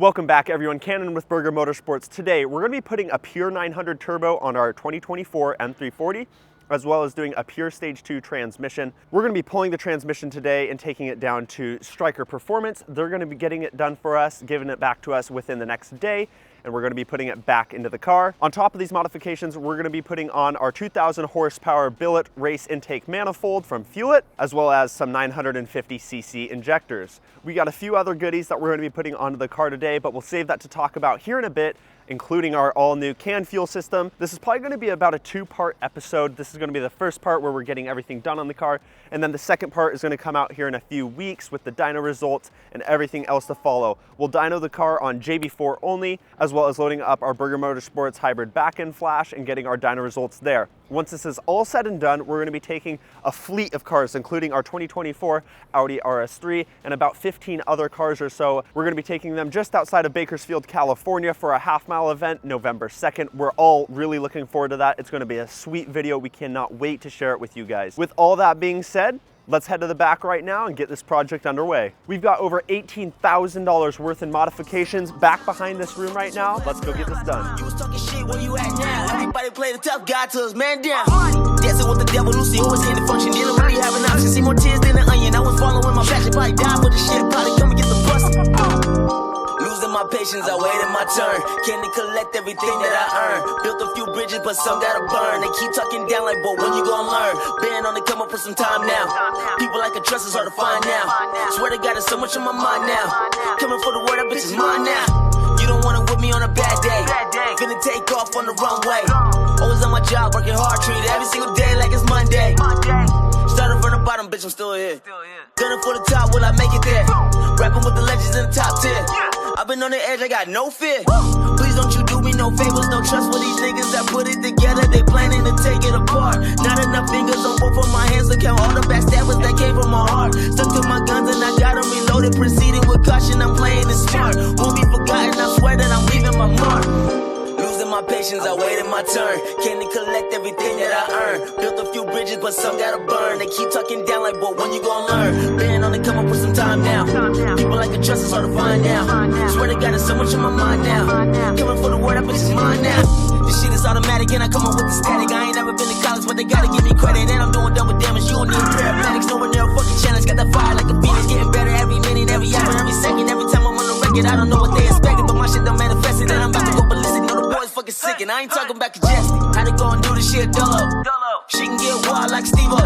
Welcome back everyone, Cannon with Burger Motorsports. Today we're going to be putting a Pure 900 turbo on our 2024 M340, as well as doing a Pure Stage 2 transmission. We're going to be pulling the transmission today and taking it down to Striker Performance. They're going to be getting it done for us, giving it back to us within the next day, and we're going to be putting it back into the car. On top of these modifications, we're going to be putting on our 2,000 horsepower billet race intake manifold from Fuelit, as well as some 950cc injectors. We got a few other goodies that we're going to be putting onto the car today, but we'll save that to talk about here in a bit, including our all-new canned fuel system. This is probably going to be about a two-part episode. This is going to be the first part where we're getting everything done on the car, and then the second part is going to come out here in a few weeks with the dyno results and everything else to follow. We'll dyno the car on JB4 only, as well as loading up our Burger Motorsports hybrid back-end flash and getting our dyno results there. Once this is all said and done, we're going to be taking a fleet of cars, including our 2024 Audi RS3 and about 15 other cars or so. We're going to be taking them just outside of Bakersfield, California for a half-mile event November 2nd. We're all really looking forward to that. It's going to be a sweet video. We cannot wait to share it with you guys. With all that being said, let's head to the back right now and get this project underway. We've got over $18,000 worth in modifications back behind this room right now. Let's go get this done. You was talking shit, where you at now? Everybody play the tough guy till his man down. Dancing with the devil, Lucy always in the function. Didn't really have an option. See more tears than an onion. I was following my passion. Probably die for the shit. Probably come and get the bus. Losing my patience, I waited my turn. Can't collect everything that I earned. Built a few bridges, but some gotta burn. They keep talking down like, but when you gonna learn? Been on the come up for some time now. People like a trust is hard to find now. Swear to God, there's so much on my mind now. Coming for the word, that bitch is mine now. You don't wanna whip me on a bad day. Finna take off on the runway. Always on my job, working hard, treated every single day like it's Monday. Started from the bottom, bitch, I'm still here. Gunning for the top, will I make it there? Rapping with the legends in the top 10. I've been on the edge, I got no fear. Please don't you do me no favors, no trust for these niggas that put it together. They planning to take it apart. Not enough fingers on both of my hands to count all the backstabbers that came from my heart. Stuck to my guns and I got them reloaded. Proceeding with caution, I'm playing it smart. Won't be forgotten, I swear that I'm leaving my mark. Losing my patience, I waited my turn. Can't collect everything that I earned. Built a few bridges, but some gotta burn. They keep talking down like, but when you gonna learn? Been on the come up with some time now. People like a trust is hard to find now. Swear to God, there's so much on my mind now. Coming for the word, that bitch is mine now. This shit is automatic and I come up with the static. I ain't never been to college, but they gotta give me credit. And I'm doing double damage, you don't need paramedics. No one there fucking challenge. Got the fire like a phoenix, getting better every minute, every hour, every second. Every time I'm on the record, I don't know what they expected, but my shit don't manifest it. And I'm about to go ballistic. No, the boy's fucking sick, and I ain't talking about congested. Had to go and do this shit dolo. She can get wild like Steve-O.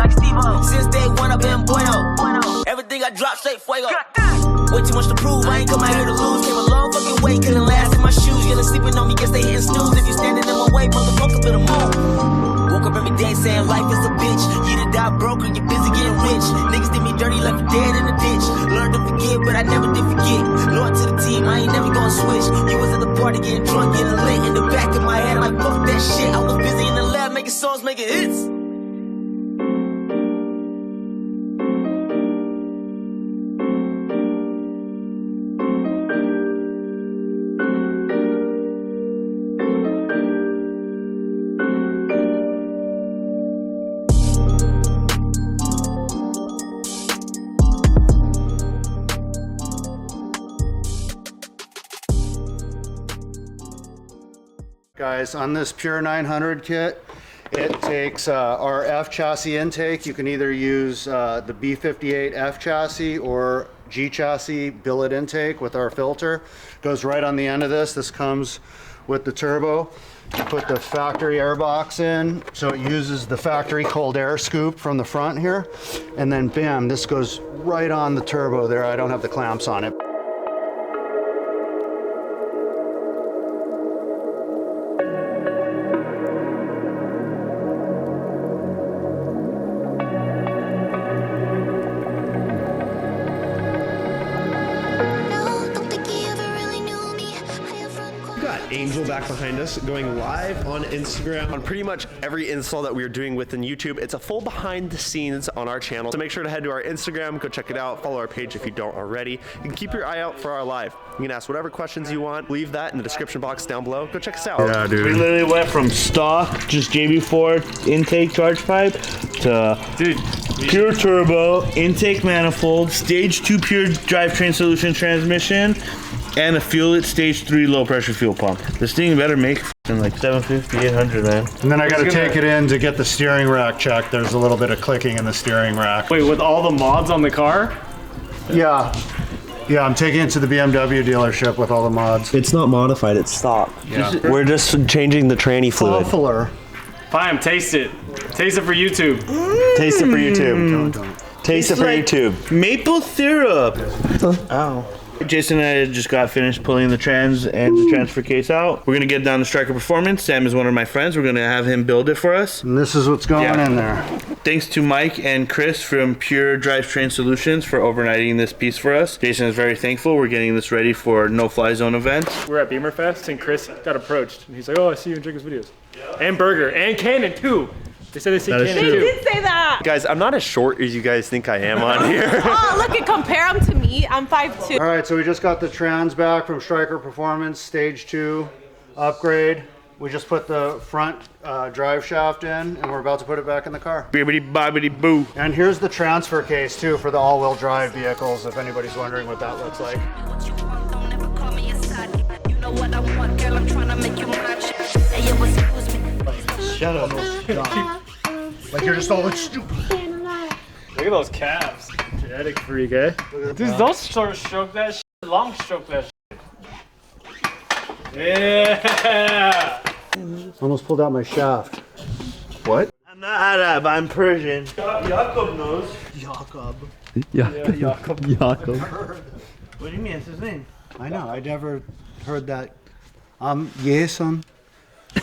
Since day one, I've been bueno. Everything I drop straight fuego. Way too much to prove, I ain't come out here to lose. Came a long fucking way, couldn't last in my shoes. Getting sleeping on me, guess they hitting snooze. If you standing in my way, motherfucker, better move. Woke up every day saying life is a bitch. You to die broke or you busy getting rich. Niggas did me dirty, left me dead in the ditch. Learned to forget, but I never did forget. Loyal to the team, I ain't never gonna switch. You was at the party getting drunk, getting lit. In the back of my head, I'm like, fuck that shit. I was busy in the lab making songs, making hits. Guys, on this Pure 900 kit, it takes our F chassis intake. You can either use the B58 F chassis or G chassis billet intake with our filter. Goes right on the end of this. This comes with the turbo. You put the factory air box in, so it uses the factory cold air scoop from the front here. And then bam, this goes right on the turbo there. I don't have the clamps on it. Angel back behind us going live on Instagram on pretty much every install that we're doing within YouTube. It's a full behind the scenes on our channel, so make sure to head to our Instagram, go check it out, follow our page if you don't already, and keep your eye out for our live. You can ask whatever questions you want, leave that in the description box down below. Go check us out. Yeah, dude. We literally went from stock, just JB4 intake charge pipe, to pure turbo, intake manifold, stage 2 pure drivetrain solution transmission, and a fuel it stage 3 low pressure fuel pump. This thing better make like 750, 800, man. And then I got to take it in to get the steering rack checked. There's a little bit of clicking in the steering rack. Wait, with all the mods on the car? Yeah. Yeah, I'm taking it to the BMW dealership with all the mods. It's not modified, it's stock. Yeah. We're just changing the tranny fluid. Muffler. Fine, taste it. Taste it for YouTube. Taste it for YouTube. Don't. Taste it for like YouTube. Maple syrup. Ow. Jason and I just got finished pulling the trans and the transfer case out. We're gonna get down to Striker Performance. Sam is one of my friends. We're gonna have him build it for us. And this is what's going in there. Thanks to Mike and Chris from Pure Drivetrain Solutions for overnighting this piece for us. Jason is very thankful. We're getting this ready for No Fly Zone event. We're at Beamer Fest and Chris got approached and he's like, oh, I see you in Jacob's videos. And Burger and Canon too. They said they see Canon They too. did say that. Guys, I'm not as short as you guys think I am on here. Oh, look at compare them to me. I'm 5'2". All right, so we just got the trans back from Striker Performance, stage 2 upgrade. We just put the front drive shaft in and we're about to put it back in the car. Bibbidi bobbidi boo. And here's the transfer case too for the all-wheel drive vehicles, if anybody's wondering what that looks like. What you want, don't ever call me a side. You know what I want, girl, I'm trying to make you mine. Hey, yo, excuse me. Shut up. Stop. Like you're just all like stupid. Look at those calves. Genetic freak, eh? Dude, don't short stroke that shit. Long stroke that shit. Yeah. Almost pulled out my shaft. What? I'm not Arab, I'm Persian. Jacob knows. Jacob. Jacob. What do you mean? It's his name. I know, I never heard that. Jason.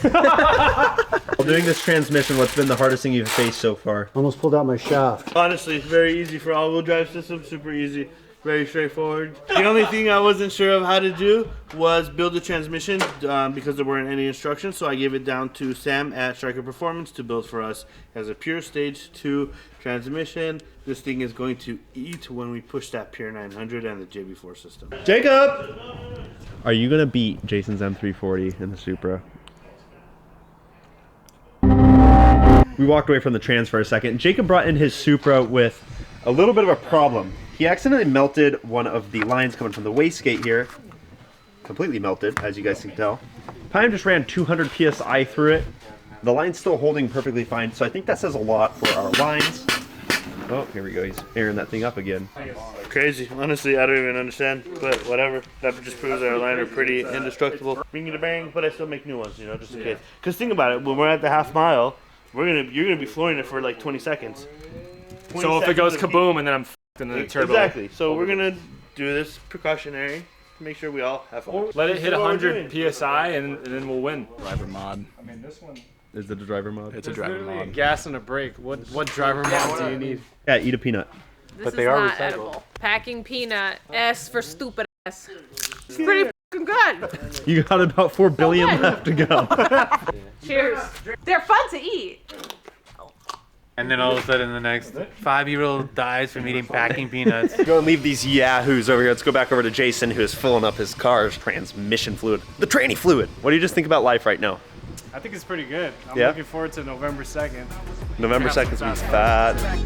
While doing this transmission, what's been the hardest thing you've faced so far? Almost pulled out my shaft. Honestly, it's very easy for all-wheel drive system, super easy, very straightforward. The only thing I wasn't sure of how to do was build the transmission because there weren't any instructions, so I gave it down to Sam at Striker Performance to build for us as a pure stage 2 transmission. This thing is going to eat when we push that Pure 900 and the JB4 system. Jacob! Are you gonna beat Jason's M340 in the Supra? We walked away from the trans for a second. Jacob brought in his Supra with a little bit of a problem. He accidentally melted one of the lines coming from the wastegate here. Completely melted, as you guys can tell. Pine just ran 200 PSI through it. The line's still holding perfectly fine, so I think that says a lot for our lines. Oh, here we go. He's airing that thing up again. Crazy. Honestly, I don't even understand, but whatever. That just proves that our line are pretty indestructible. Ring it a bang, but I still make new ones, you know, just in case. Because think about it, when we're at the half mile, you're gonna be flooring it for like 20 seconds. 20 So if it goes seconds of kaboom and then I'm f***ing the turbo. Exactly. So we're gonna do this precautionary to make sure we all have fun. Let it hit This is what we're 100 doing. PSI and then we'll win. Driver mod. Is it a driver mode? It's a driver Literally a mod. gas and a brake. What driver mod do you need? Yeah, eat a peanut. This But they is are not recycled. edible. Packing peanut. S for stupid ass. It's pretty f***ing good. You got about 4 billion left to go. Cheers. They're fun to eat. And then all of a sudden the next 5-year-old dies from eating packing peanuts. Go and leave these yahoos over here. Let's go back over to Jason, who is filling up his car's transmission fluid. The tranny fluid. What do you just think about life right now? I think it's pretty good. I'm Yeah? looking forward to November 2nd. November Yeah, 2nd is fat. fat.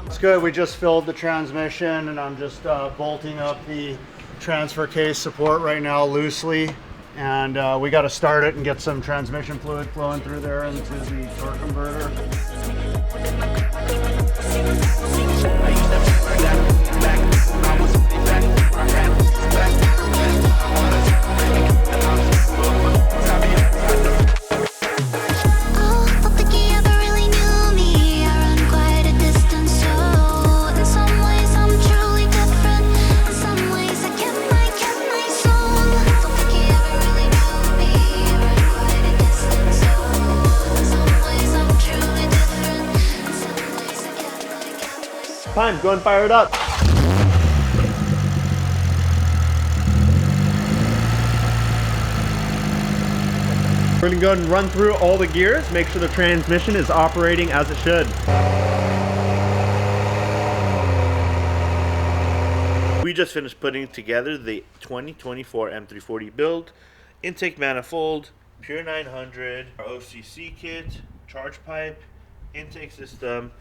It's good, we just filled the transmission and I'm just bolting up the transfer case support right now loosely. And we got to start it and get some transmission fluid flowing through there into the torque converter. Fine, go and fire it up. We're gonna go ahead and run through all the gears, make sure the transmission is operating as it should. We just finished putting together the 2024 M340 build, intake manifold, Pure 900, our OCC kit, charge pipe, intake system,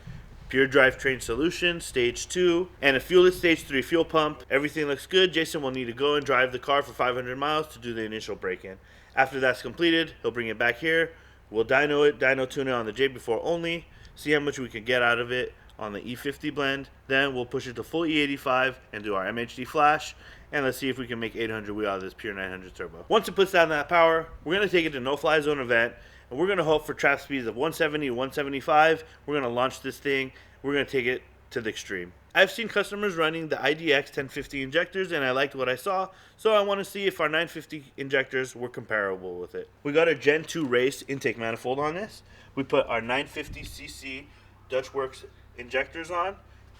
pure drivetrain solution, stage 2, and a fuelless stage 3 fuel pump. Everything looks good. Jason will need to go and drive the car for 500 miles to do the initial break-in. After that's completed, he'll bring it back here. We'll dyno tune it on the JB4 only, see how much we can get out of it on the E50 blend. Then we'll push it to full E85 and do our MHD flash, and let's see if we can make 800 wheel out of this pure 900 turbo. Once it puts down that power, we're going to take it to no-fly zone event, and we're going to hope for trap speeds of 170 to 175. We're going to launch this thing. We're going to take it to the extreme. I've seen customers running the IDX 1050 injectors, and I liked what I saw, so I want to see if our 950 injectors were comparable with it. We got a Gen 2 race intake manifold on this. We put our 950cc Dutchworks injectors on.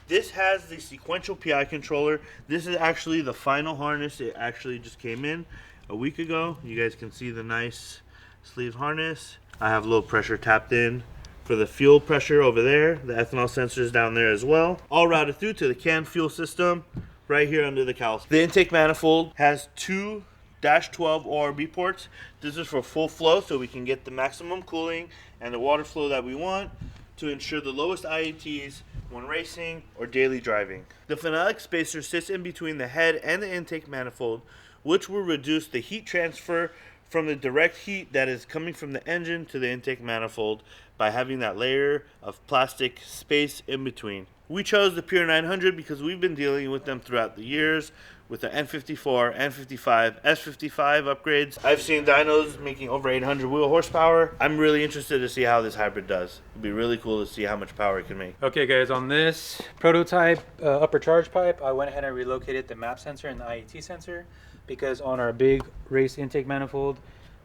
This has the sequential PI controller. This is actually the final harness. It actually just came in a week ago. You guys can see the nice sleeve harness. I have low pressure tapped in for the fuel pressure over there. The ethanol sensors down there as well. All routed through to the canned fuel system right here under the cowl. The intake manifold has two -12 ORB ports. This is for full flow, so we can get the maximum cooling and the water flow that we want to ensure the lowest IATs when racing or daily driving. The phenolic spacer sits in between the head and the intake manifold, which will reduce the heat transfer from the direct heat that is coming from the engine to the intake manifold by having that layer of plastic space in between. We chose the Pure 900 because we've been dealing with them throughout the years with the N54, N55, S55 upgrades. I've seen dynos making over 800 wheel horsepower. I'm really interested to see how this hybrid does. It'd be really cool to see how much power it can make. Okay guys, on this prototype upper charge pipe, I went ahead and relocated the map sensor and the IAT sensor because on our big race intake manifold,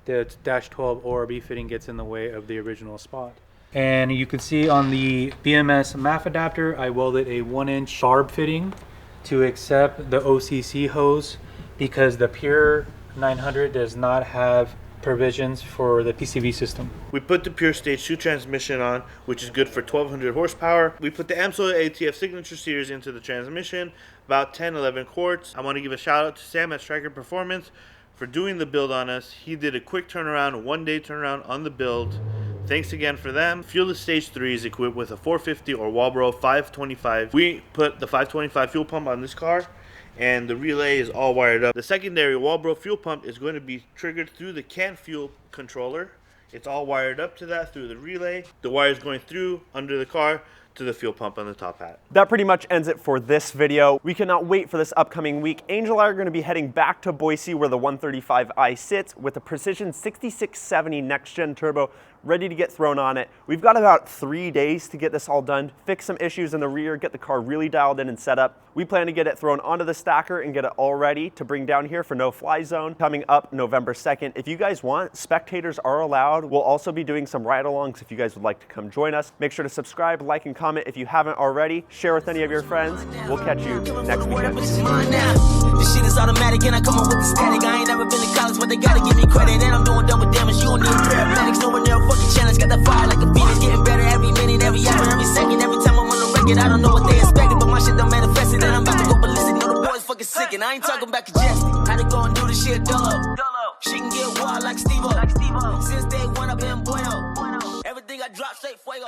the -12 ORB fitting gets in the way of the original spot. And you can see on the BMS MAF adapter, I welded a 1-inch barb fitting to accept the OCC hose because the Pure 900 does not have provisions for the PCV system. We put the Pure Stage 2 transmission on, which is good for 1200 horsepower. We put the AMSOIL ATF Signature Series into the transmission, about 10-11 quarts. I want to give a shout out to Sam at Striker Performance for doing the build on us. He did a quick turnaround, a 1-day turnaround on the build. Thanks again for them. Fuelless Stage 3 is equipped with a 450 or Walbro 525. We put the 525 fuel pump on this car, and the relay is all wired up. The secondary Walbro fuel pump is going to be triggered through the canned fuel controller. It's all wired up to that through the relay. The wire is going through under the car to the fuel pump on the top hat. That pretty much ends it for this video. We cannot wait for this upcoming week. Angel and I are going to be heading back to Boise where the 135i sits with a Precision 6670 Next Gen Turbo ready to get thrown on it. We've got about 3 days to get this all done, fix some issues in the rear, get the car really dialed in and set up. We plan to get it thrown onto the stacker and get it all ready to bring down here for No Fly Zone coming up November 2nd. If you guys want, spectators are allowed. We'll also be doing some ride-alongs if you guys would like to come join us. Make sure to subscribe, like, and comment if you haven't already. Share with any of your friends. We'll catch you next weekend. This shit is automatic and I come up with the static. I ain't never been to college, but they gotta give me credit. And I'm doing double damage, you don't need paramedics. No one there fucking challenge, got that fire like a phoenix. Getting better every minute, every hour, every second. Every time I'm on the record, I don't know what they expected, but my shit don't manifest it. And I'm about to go ballistic, know the boys fucking sick. And I ain't talking about congested. How to go and do this shit dolo. She can get wild like Steve-O. Since day one, I've been bueno. Everything I drop straight fuego.